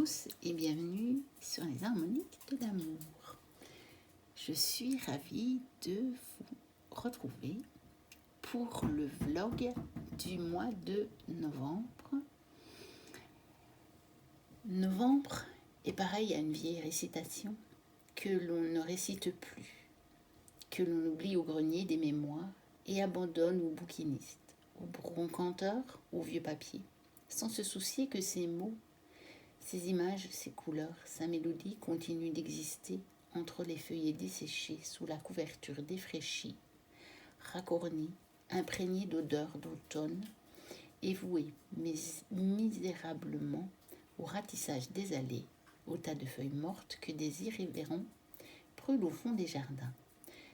tous et bienvenue sur les harmoniques de l'amour. Je suis ravie de vous retrouver pour le vlog du mois de novembre. Novembre est pareil à une vieille récitation que l'on ne récite plus, que l'on oublie au grenier des mémoires et abandonne aux bouquinistes, aux broncanteurs, aux vieux papiers, sans se soucier que ces mots, ces images, ces couleurs, sa mélodie continuent d'exister entre les feuillets desséchés sous la couverture défraîchie, racornie, imprégnée d'odeurs d'automne et vouée misérablement au ratissage des allées, au tas de feuilles mortes que des irrévérents brûlent au fond des jardins,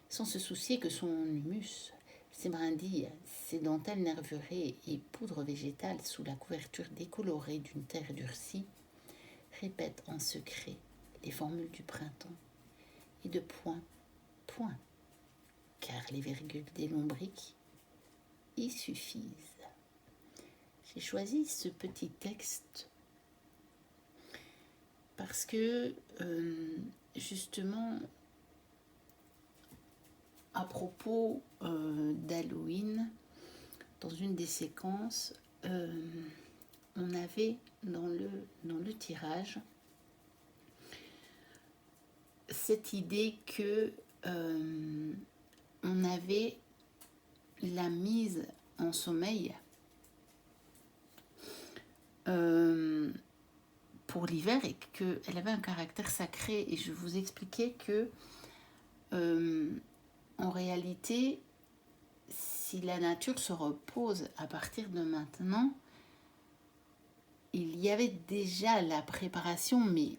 sans se soucier que son humus, ses brindilles, ses dentelles nervurées et poudre végétale sous la couverture décolorée d'une terre durcie répète en secret les formules du printemps et de point, point, car les virgules des lombriques y suffisent. J'ai choisi ce petit texte parce que, justement, à propos d'Halloween, dans une des séquences, on avait dans le tirage cette idée que on avait la mise en sommeil pour l'hiver et qu'elle avait un caractère sacré, et je vous expliquais que en réalité, si la nature se repose à partir de maintenant, il y avait déjà la préparation, mais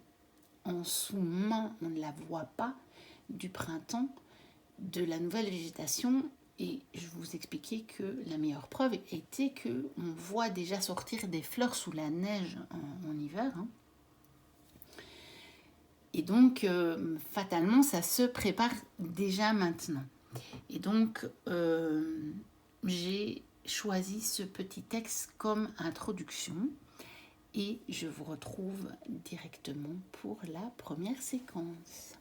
en sous-main, on ne la voit pas, du printemps, de la nouvelle végétation. Et je vous expliquais que la meilleure preuve était qu'on voit déjà sortir des fleurs sous la neige en hiver. Et donc, fatalement, ça se prépare déjà maintenant. Et donc, j'ai choisi ce petit texte comme introduction. Et je vous retrouve directement pour la première séquence.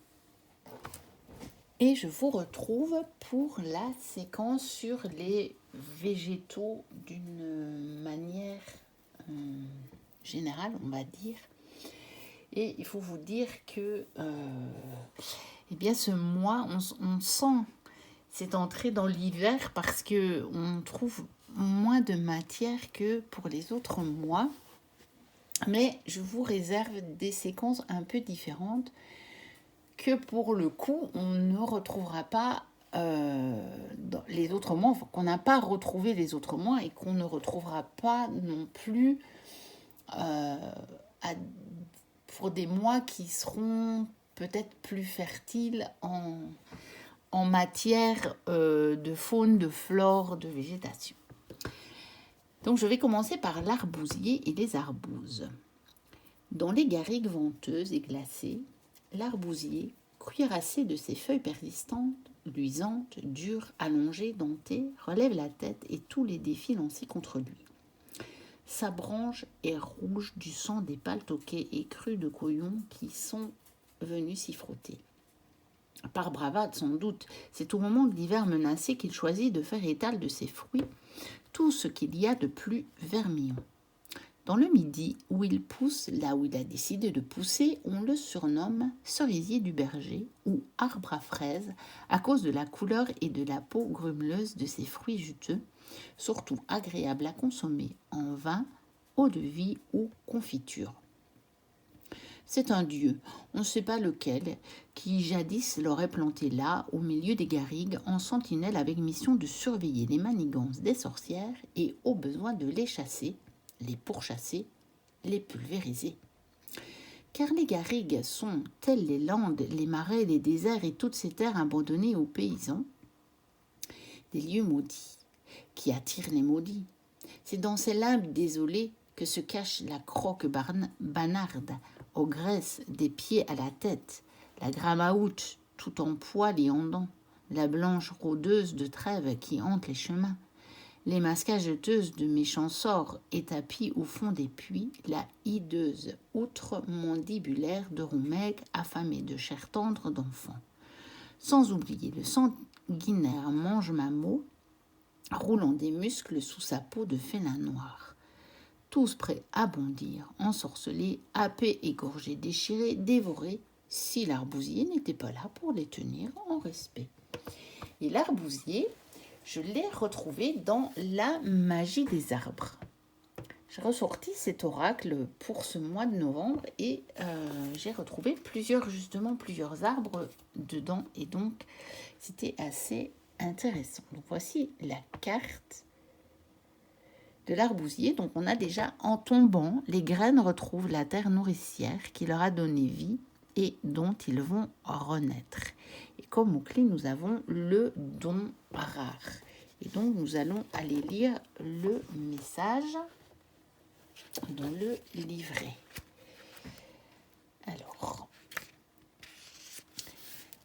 Et je vous retrouve pour la séquence sur les végétaux d'une manière générale, on va dire. Et il faut vous dire que eh bien, ce mois, on sent cette entrée dans l'hiver parce qu'on trouve moins de matière que pour les autres mois. Mais je vous réserve des séquences un peu différentes que pour le coup, on ne retrouvera pas dans les autres mois, enfin, qu'on n'a pas retrouvé les autres mois et qu'on ne retrouvera pas non plus pour des mois qui seront peut-être plus fertiles en matière de faune, de flore, de végétation. Donc je vais commencer par l'arbousier et les arbouses. Dans les garrigues venteuses et glacées, l'arbousier, cuirassé de ses feuilles persistantes, luisantes, dures, allongées, dentées, relève la tête et tous les défis lancés contre lui. Sa branche est rouge du sang des paltoquets et crus de coyons qui sont venus s'y frotter. Par bravade, sans doute, c'est au moment de l'hiver menacé qu'il choisit de faire étal de ses fruits, tout ce qu'il y a de plus vermillon. Dans le Midi, où il pousse là où il a décidé de pousser, on le surnomme cerisier du berger ou arbre à fraises à cause de la couleur et de la peau grumeleuse de ses fruits juteux, surtout agréables à consommer en vin, eau-de-vie ou confiture. C'est un dieu, on ne sait pas lequel, qui jadis l'aurait planté là, au milieu des garrigues, en sentinelle avec mission de surveiller les manigances des sorcières et au besoin de les chasser, les pourchasser, les pulvériser. Car les garrigues sont, telles les landes, les marais, les déserts et toutes ces terres abandonnées aux paysans, des lieux maudits, qui attirent les maudits. C'est dans ces limbes désolées que se cache la croque banarde, aux graisses des pieds à la tête, la gramaout tout en poils et en dents, la blanche rôdeuse de trèves qui hante les chemins, Les mascages jeteuses de méchants sorts étapis au fond des puits, la hideuse outre mandibulaire de Roumègue affamée de chair tendre d'enfant. Sans oublier le sanguinaire mange-mamot roulant des muscles sous sa peau de félin noir. Tous prêts à bondir, ensorcelés, happés, égorgés, déchirés, dévorés, si l'arbousier n'était pas là pour les tenir en respect. Et l'arbousier, je l'ai retrouvé dans La magie des arbres. J'ai ressorti cet oracle pour ce mois de novembre et j'ai retrouvé plusieurs arbres dedans. Et donc, c'était assez intéressant. Donc, voici la carte de l'arbousier. Donc, on a déjà, en tombant, les graines retrouvent la terre nourricière qui leur a donné vie et dont ils vont renaître. Et comme mot-clé, nous avons le don rare. Et donc, nous allons aller lire le message dans le livret. Alors,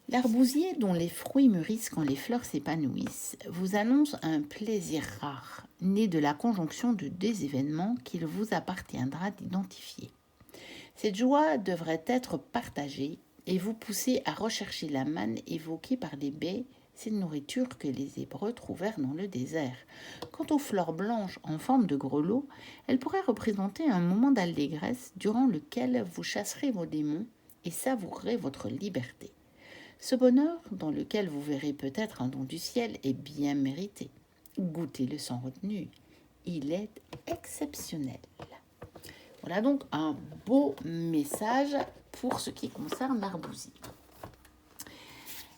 l'arbousier dont les fruits mûrissent quand les fleurs s'épanouissent vous annonce un plaisir rare, né de la conjonction de deux événements qu'il vous appartiendra d'identifier. Cette joie devrait être partagée et vous pousser à rechercher la manne évoquée par les baies, cette nourriture que les Hébreux trouvèrent dans le désert. Quant aux fleurs blanches en forme de grelots, elles pourraient représenter un moment d'allégresse durant lequel vous chasserez vos démons et savourerez votre liberté. Ce bonheur, dans lequel vous verrez peut-être un don du ciel, est bien mérité. Goûtez-le sans retenue. Il est exceptionnel. Voilà donc un beau message pour ce qui concerne l'arbousier.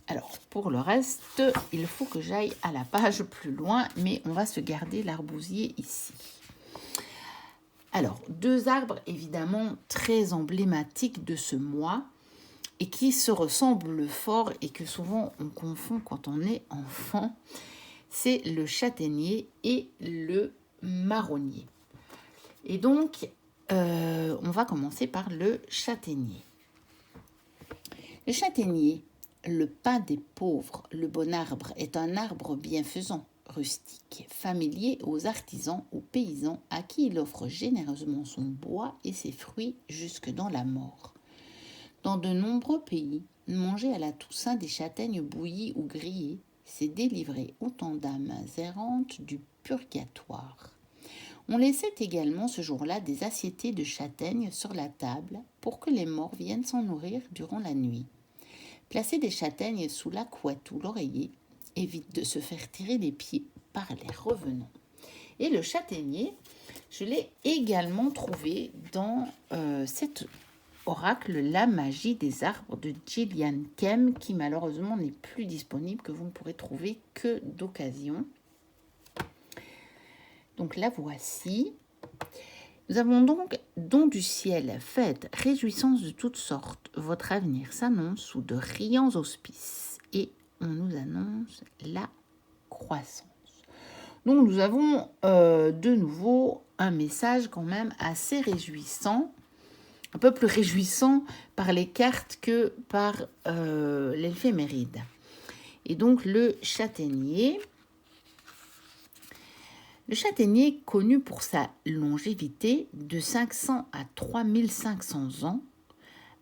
Alors, pour le reste, il faut que j'aille à la page plus loin, mais on va se garder l'arbousier ici. Alors, deux arbres évidemment très emblématiques de ce mois et qui se ressemblent fort et que souvent on confond quand on est enfant, c'est le châtaignier et le marronnier. Et donc, on va commencer par le châtaignier. Le châtaignier, le pain des pauvres, le bon arbre, est un arbre bienfaisant, rustique, familier aux artisans, aux paysans, à qui il offre généreusement son bois et ses fruits jusque dans la mort. Dans de nombreux pays, manger à la Toussaint des châtaignes bouillies ou grillées, c'est délivrer autant d'âmes errantes du purgatoire. On laissait également ce jour-là des assiettées de châtaignes sur la table pour que les morts viennent s'en nourrir durant la nuit. Placer des châtaignes sous la couette ou l'oreiller évite de se faire tirer les pieds par les revenants. Et le châtaignier, je l'ai également trouvé dans cet oracle La magie des arbres de Gillian Kem, qui malheureusement n'est plus disponible, que vous ne pourrez trouver que d'occasion. Donc la voici. Nous avons donc don du ciel, fête, réjouissance de toutes sortes. Votre avenir s'annonce sous de riants auspices et on nous annonce la croissance. Donc nous avons de nouveau un message quand même assez réjouissant, un peu plus réjouissant par les cartes que par l'éphéméride. Et donc le châtaignier, connu pour sa longévité de 500 à 3500 ans,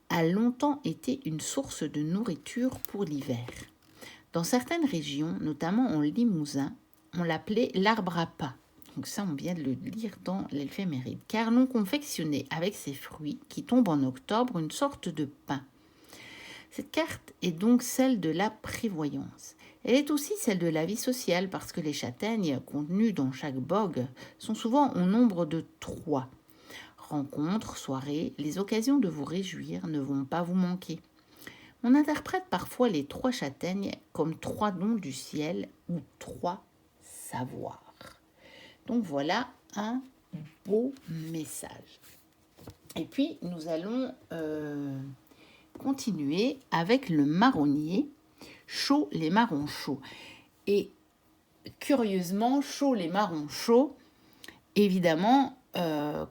a longtemps été une source de nourriture pour l'hiver. Dans certaines régions, notamment en Limousin, on l'appelait l'arbre à pain. Donc ça, on vient de le lire dans l'éphéméride. Car l'on confectionnait avec ses fruits, qui tombent en octobre, une sorte de pain. Cette carte est donc celle de la prévoyance. Elle est aussi celle de la vie sociale parce que les châtaignes contenues dans chaque bogue sont souvent au nombre de 3. Rencontres, soirées, les occasions de vous réjouir ne vont pas vous manquer. On interprète parfois les 3 châtaignes comme 3 dons du ciel ou 3 savoirs. Donc voilà un beau message. Et puis nous allons continuer avec le marronnier, chaud les marrons chauds. Et curieusement, chaud les marrons chauds, évidemment,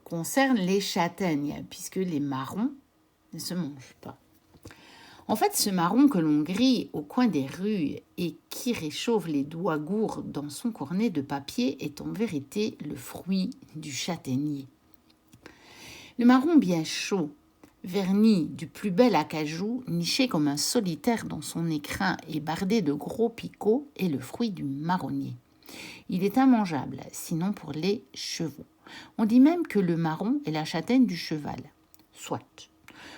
concerne les châtaignes, puisque les marrons ne se mangent pas. En fait, ce marron que l'on grille au coin des rues et qui réchauffe les doigts gourds dans son cornet de papier est en vérité le fruit du châtaignier. Le marron bien chaud, verni du plus bel acajou, niché comme un solitaire dans son écrin et bardé de gros picots, est le fruit du marronnier. Il est immangeable, sinon pour les chevaux. On dit même que le marron est la châtaigne du cheval. Soit.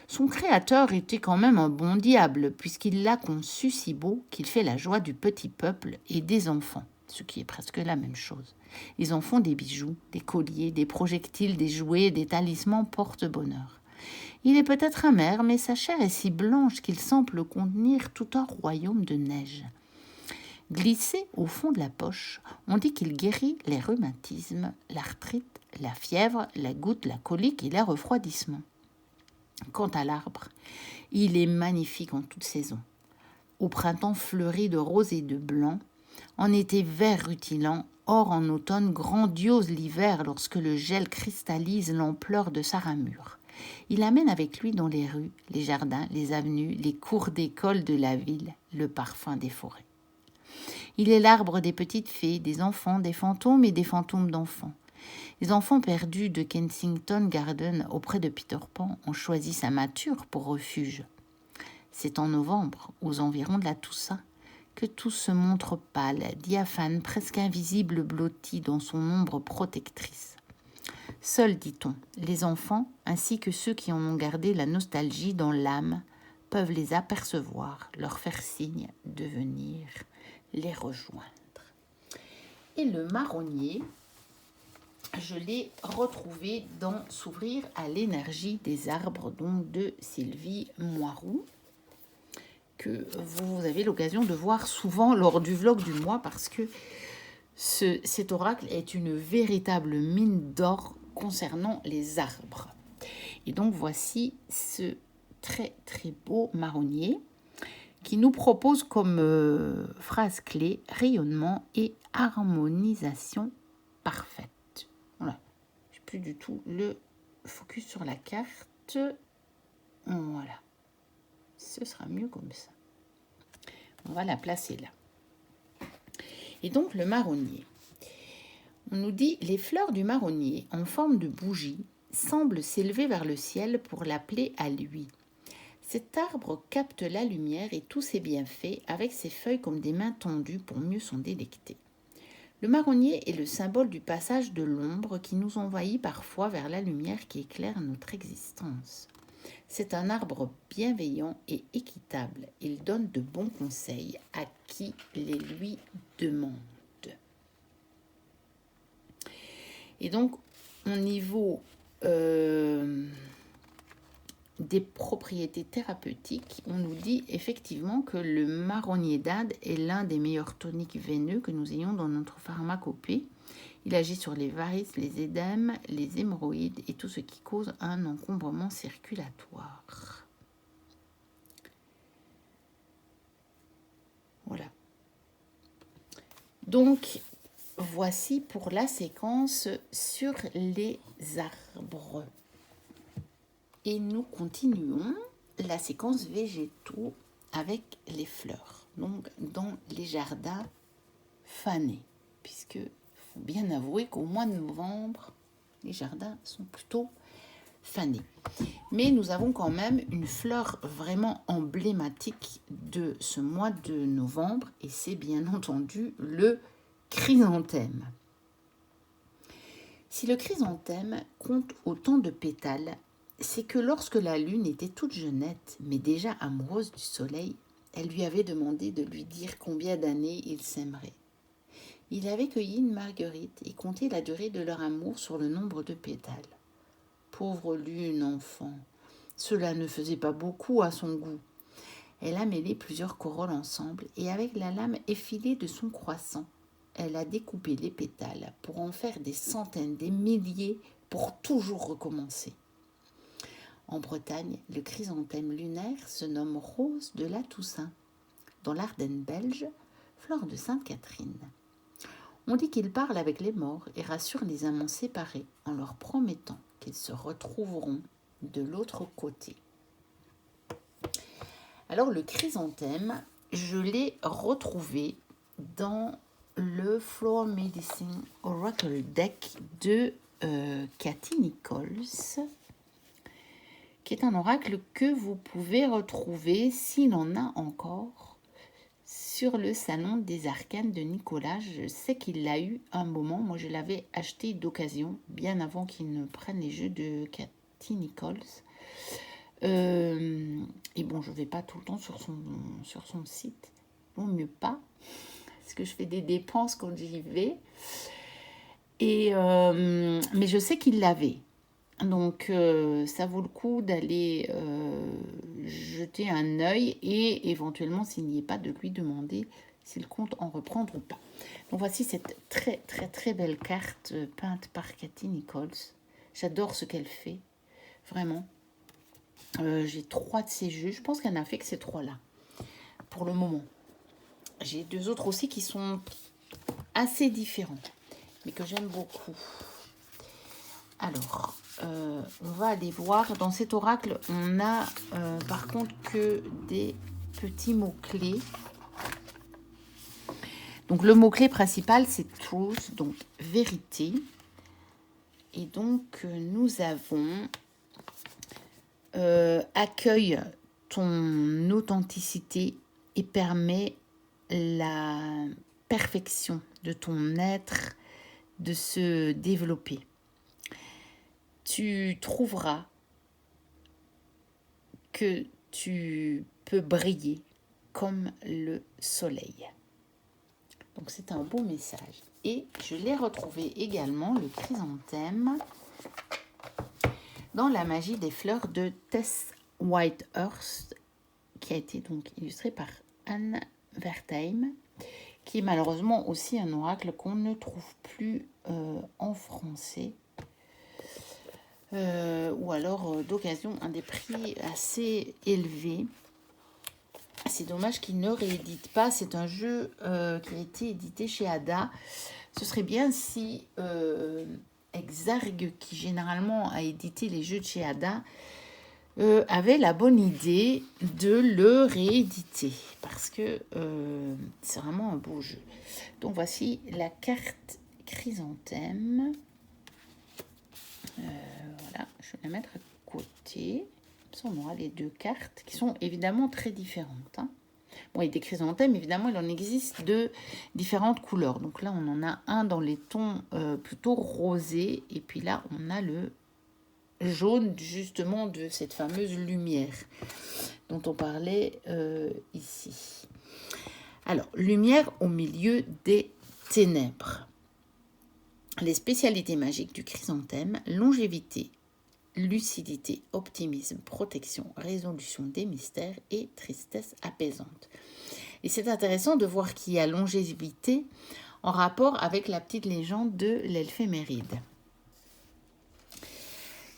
Son créateur était quand même un bon diable, puisqu'il l'a conçu si beau qu'il fait la joie du petit peuple et des enfants, ce qui est presque la même chose. Ils en font des bijoux, des colliers, des projectiles, des jouets, des talismans porte-bonheur. Il est peut-être amer, mais sa chair est si blanche qu'il semble contenir tout un royaume de neige. Glissé au fond de la poche, on dit qu'il guérit les rhumatismes, l'arthrite, la fièvre, la goutte, la colique et les refroidissements. Quant à l'arbre, il est magnifique en toute saison. Au printemps fleuri de rose et de blanc, en été vert rutilant, or en automne grandiose l'hiver lorsque le gel cristallise l'ampleur de sa ramure. Il amène avec lui dans les rues, les jardins, les avenues, les cours d'école de la ville, le parfum des forêts. Il est l'arbre des petites fées, des enfants, des fantômes et des fantômes d'enfants. Les enfants perdus de Kensington Garden auprès de Peter Pan ont choisi sa mâture pour refuge. C'est en novembre, aux environs de la Toussaint, que tout se montre pâle, diaphane, presque invisible, blotti dans son ombre protectrice. Seuls, dit-on, les enfants, ainsi que ceux qui en ont gardé la nostalgie dans l'âme, peuvent les apercevoir, leur faire signe de venir les rejoindre. Et le marronnier, je l'ai retrouvé dans S'ouvrir à l'énergie des arbres, donc de Sylvie Moiroux, que vous avez l'occasion de voir souvent lors du vlog du mois, parce que cet oracle est une véritable mine d'or concernant les arbres. Et donc voici ce très très beau marronnier qui nous propose comme phrase clé rayonnement et harmonisation parfaite. Voilà, j'ai plus du tout le focus sur la carte. Voilà, ce sera mieux comme ça. On va la placer là. Et donc le marronnier. On nous dit les fleurs du marronnier en forme de bougie semblent s'élever vers le ciel pour l'appeler à lui. Cet arbre capte la lumière et tous ses bienfaits avec ses feuilles comme des mains tendues pour mieux s'en délecter. Le marronnier est le symbole du passage de l'ombre qui nous envahit parfois vers la lumière qui éclaire notre existence. C'est un arbre bienveillant et équitable. Il donne de bons conseils à qui les lui demande. Et donc, au niveau des propriétés thérapeutiques, on nous dit effectivement que le marronnier d'Inde est l'un des meilleurs toniques veineux que nous ayons dans notre pharmacopée. Il agit sur les varices, les édèmes, les hémorroïdes et tout ce qui cause un encombrement circulatoire. Voilà. Donc, voici pour la séquence sur les arbres. Et nous continuons la séquence végétaux avec les fleurs, donc dans les jardins fanés, puisque faut bien avouer qu'au mois de novembre, les jardins sont plutôt fanés. Mais nous avons quand même une fleur vraiment emblématique de ce mois de novembre, et c'est bien entendu le chrysanthème. Si le chrysanthème compte autant de pétales, c'est que lorsque la lune était toute jeunette, mais déjà amoureuse du soleil, elle lui avait demandé de lui dire combien d'années il s'aimerait. Il avait cueilli une marguerite et compté la durée de leur amour sur le nombre de pétales. Pauvre lune, enfant, cela ne faisait pas beaucoup à son goût. Elle a mêlé plusieurs corolles ensemble et avec la lame effilée de son croissant, elle a découpé les pétales pour en faire des centaines, des milliers, pour toujours recommencer. En Bretagne, le chrysanthème lunaire se nomme rose de la Toussaint. Dans l'Ardenne belge, fleur de Sainte-Catherine. On dit qu'il parle avec les morts et rassure les amants séparés en leur promettant qu'ils se retrouveront de l'autre côté. Alors le chrysanthème, je l'ai retrouvé dans le Floor Medicine Oracle Deck de Cathy Nichols, qui est un oracle que vous pouvez retrouver, s'il en a encore, sur le salon des arcanes de Nicolas. Je sais qu'il l'a eu un moment. Moi, je l'avais acheté d'occasion, bien avant qu'il ne prenne les jeux de Cathy Nichols. Et bon, je ne vais pas tout le temps sur son site. Vaut mieux pas, parce que je fais des dépenses quand j'y vais. Mais je sais qu'il l'avait. Donc, ça vaut le coup d'aller jeter un œil et éventuellement, s'il n'y est pas, de lui demander s'il compte en reprendre ou pas. Donc, voici cette très, très, très belle carte peinte par Cathy Nichols. J'adore ce qu'elle fait, vraiment. J'ai 3 de ces jeux. Je pense qu'elle n'a fait que ces 3-là, pour le moment. J'ai 2 autres aussi qui sont assez différents, mais que j'aime beaucoup. Alors, on va aller voir. Dans cet oracle, on a par contre que des petits mots-clés. Donc, le mot-clé principal, c'est truth, donc vérité. Et donc, nous avons accueille ton authenticité et permet la perfection de ton être de se développer. Tu trouveras que tu peux briller comme le soleil. Donc c'est un beau message. Et je l'ai retrouvé également, le chrysanthème, dans La magie des fleurs de Tess Whitehurst, qui a été donc illustré par Anne Wertheim, qui est malheureusement aussi un oracle qu'on ne trouve plus en français. Ou alors d'occasion à des prix assez élevés. C'est dommage qu'il ne réédite pas. C'est un jeu qui a été édité chez Ada. Ce serait bien si Exargue, qui généralement a édité les jeux de chez Ada, avait la bonne idée de le rééditer. Parce que c'est vraiment un beau jeu. Donc voici la carte chrysanthème. Voilà, je vais la mettre à côté. On aura les 2 cartes qui sont évidemment très différentes. Hein. Bon, et des chrysanthèmes, évidemment, il en existe de différentes couleurs. Donc là, on en a un dans les tons plutôt rosés. Et puis là, on a le jaune, justement, de cette fameuse lumière dont on parlait ici. Alors, lumière au milieu des ténèbres. Les spécialités magiques du chrysanthème, longévité, lucidité, optimisme, protection, résolution des mystères et tristesse apaisante. Et c'est intéressant de voir qu'il y a longévité en rapport avec la petite légende de l'éphéméride.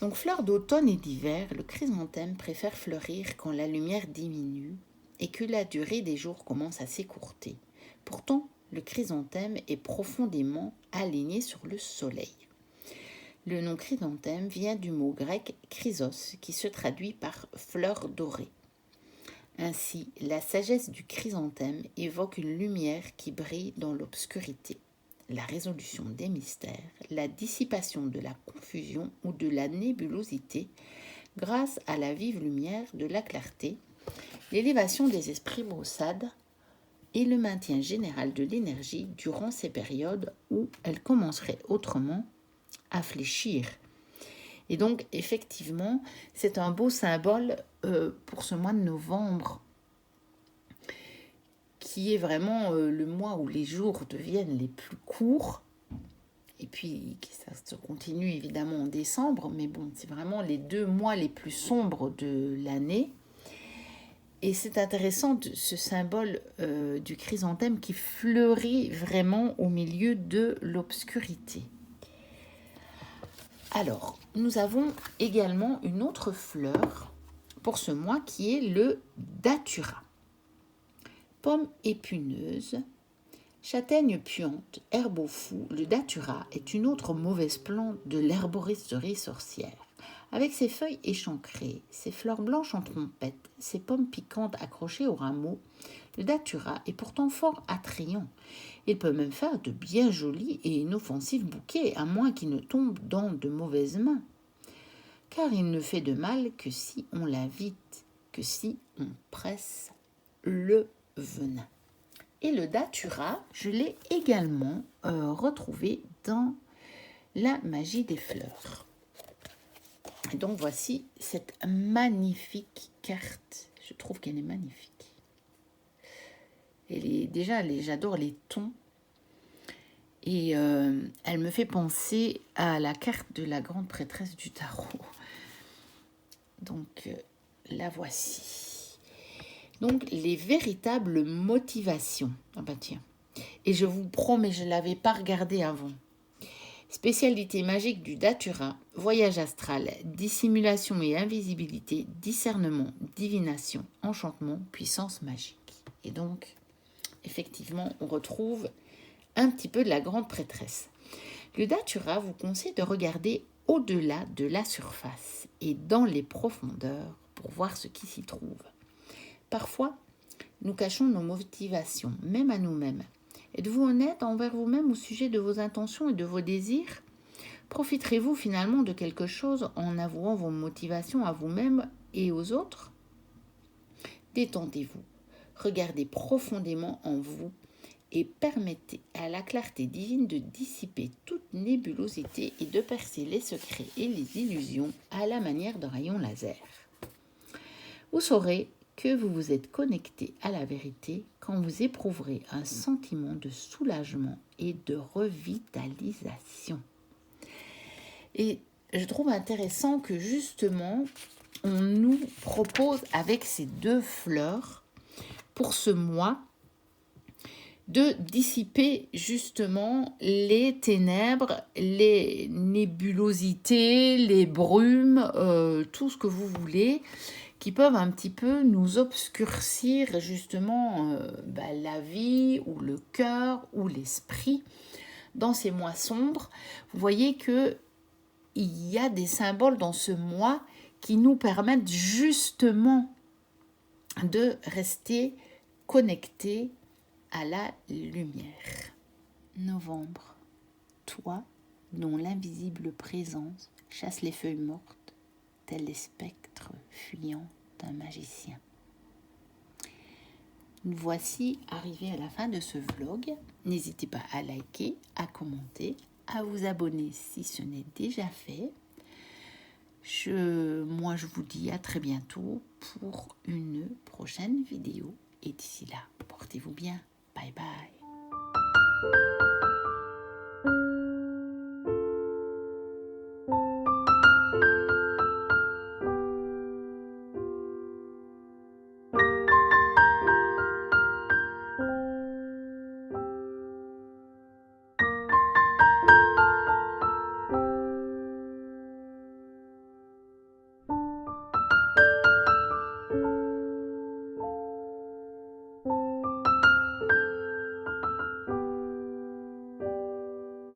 Donc, fleur d'automne et d'hiver, le chrysanthème préfère fleurir quand la lumière diminue et que la durée des jours commence à s'écourter. Pourtant, le chrysanthème est profondément aligné sur le soleil. Le nom chrysanthème vient du mot grec chrysos, qui se traduit par fleur dorée. Ainsi, la sagesse du chrysanthème évoque une lumière qui brille dans l'obscurité, la résolution des mystères, la dissipation de la confusion ou de la nébulosité grâce à la vive lumière de la clarté, l'élévation des esprits maussades et le maintien général de l'énergie durant ces périodes où elle commencerait autrement à fléchir. Et donc, effectivement, c'est un beau symbole pour ce mois de novembre, qui est vraiment le mois où les jours deviennent les plus courts. Et puis, ça se continue évidemment en décembre, mais bon, c'est vraiment les 2 mois les plus sombres de l'année. Et c'est intéressant, ce symbole du chrysanthème qui fleurit vraiment au milieu de l'obscurité. Alors, nous avons également une autre fleur pour ce mois qui est le datura. Pomme épineuse, châtaigne puante, herbe au fou, le datura est une autre mauvaise plante de l'herboristerie sorcière. Avec ses feuilles échancrées, ses fleurs blanches en trompette, ses pommes piquantes accrochées au rameau, le datura est pourtant fort attrayant. Il peut même faire de bien jolis et inoffensifs bouquets, à moins qu'il ne tombe dans de mauvaises mains. Car il ne fait de mal que si on l'invite, que si on presse le venin. Et le datura, je l'ai également retrouvé dans la magie des fleurs. Et donc voici cette magnifique carte. Je trouve qu'elle est magnifique. J'adore les tons. Et elle me fait penser à la carte de la grande prêtresse du tarot. Donc la voici. Donc les véritables motivations. Ah bah tiens. Et je vous promets, je ne l'avais pas regardé avant. Spécialité magique du datura, voyage astral, dissimulation et invisibilité, discernement, divination, enchantement, puissance magique. Et donc, effectivement, on retrouve un petit peu de la grande prêtresse. Le datura vous conseille de regarder au-delà de la surface et dans les profondeurs pour voir ce qui s'y trouve. Parfois, nous cachons nos motivations, même à nous-mêmes. Êtes-vous honnête envers vous-même au sujet de vos intentions et de vos désirs ? Profiterez-vous finalement de quelque chose en avouant vos motivations à vous-même et aux autres ? Détendez-vous, regardez profondément en vous et permettez à la clarté divine de dissiper toute nébulosité et de percer les secrets et les illusions à la manière d'un rayon laser. Vous saurez que vous vous êtes connecté à la vérité quand vous éprouverez un sentiment de soulagement et de revitalisation. Et je trouve intéressant que justement, on nous propose avec ces deux fleurs, pour ce mois, de dissiper justement les ténèbres, les nébulosités, les brumes, tout ce que vous voulez, qui peuvent un petit peu nous obscurcir justement la vie ou le cœur ou l'esprit dans ces mois sombres. Vous voyez que il y a des symboles dans ce mois qui nous permettent justement de rester connectés à la lumière. Novembre, toi dont l'invisible présence chasse les feuilles mortes, tels les spectres fuyants d'un magicien. Nous voici arrivés à la fin de ce vlog. N'hésitez pas à liker, à commenter, à vous abonner si ce n'est déjà fait. Moi, je vous dis à très bientôt pour une prochaine vidéo. Et d'ici là, portez-vous bien. Bye bye.